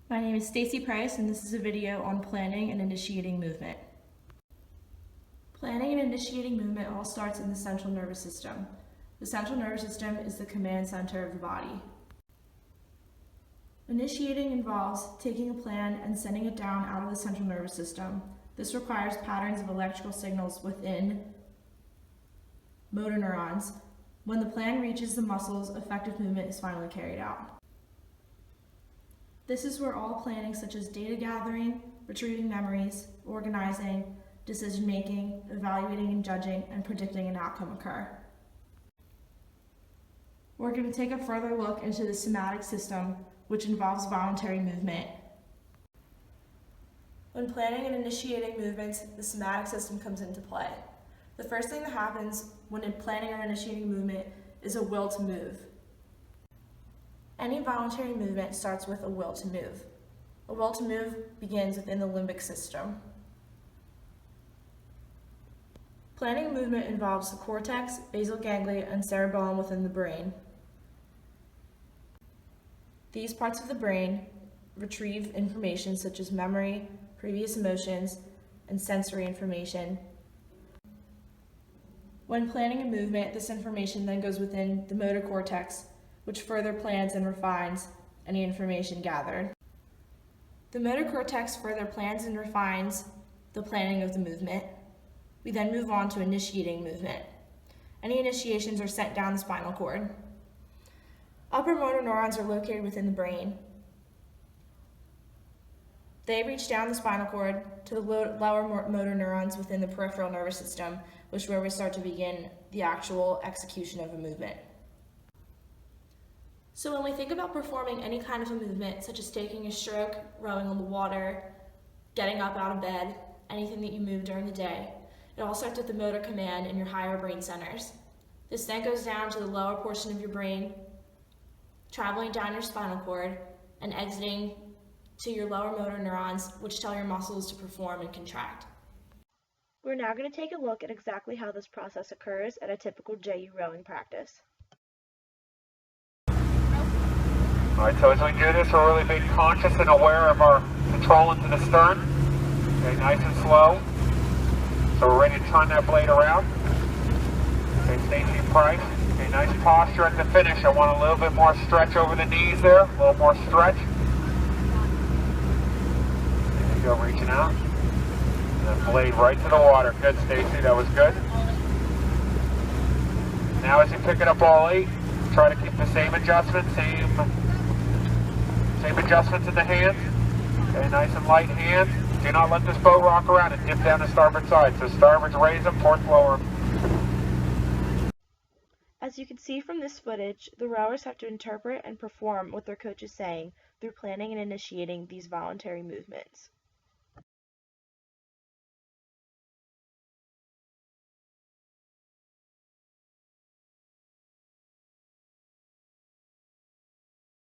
My name is Stacy Price, and this is a video on planning and initiating movement. Planning and initiating movement all starts in the central nervous system. The central nervous system is the command center of the body. Initiating involves taking a plan and sending it down out of the central nervous system. This requires patterns of electrical signals within motor neurons. When the plan reaches the muscles, effective movement is finally carried out. This is where all planning such as data gathering, retrieving memories, organizing, decision-making, evaluating and judging, and predicting an outcome occur. We're going to take a further look into the somatic system, which involves voluntary movement. When planning and initiating movements, the somatic system comes into play. The first thing that happens when planning or initiating movement is a will to move. Any voluntary movement starts with a will to move. A will to move begins within the limbic system. Planning movement involves the cortex, basal ganglia, and cerebellum within the brain. These parts of the brain retrieve information such as memory, previous emotions, and sensory information. When planning a movement, this information then goes within the motor cortex, which further plans and refines any information gathered. The motor cortex further plans and refines the planning of the movement. We then move on to initiating movement. Any initiations are sent down the spinal cord. Upper motor neurons are located within the brain. They reach down the spinal cord to the lower motor neurons within the peripheral nervous system, which is where we start to begin the actual execution of a movement. So when we think about performing any kind of a movement, such as taking a stroke, rowing on the water, getting up out of bed, anything that you move during the day, it all starts with the motor command in your higher brain centers. This then goes down to the lower portion of your brain, traveling down your spinal cord, and exiting to your lower motor neurons, which tell your muscles to perform and contract. We're now going to take a look at exactly how this process occurs at a typical JU rowing practice. Alright, so as we do this, we're really being conscious and aware of our control into the stern. Okay, nice and slow. So we're ready to turn that blade around. Okay, Stacy Price. Okay, nice posture at the finish. I want a little bit more stretch over the knees there. A little more stretch. There you go, reaching out. And then blade right to the water. Good, Stacy, that was good. Now as you pick it up all 8, try to keep the same adjustment, same adjustments in the hands. Okay, nice and light hand. Do not let this boat rock around and dip down the starboard side. So starboard's raise them, port's lower them. As you can see from this footage, the rowers have to interpret and perform what their coach is saying through planning and initiating these voluntary movements.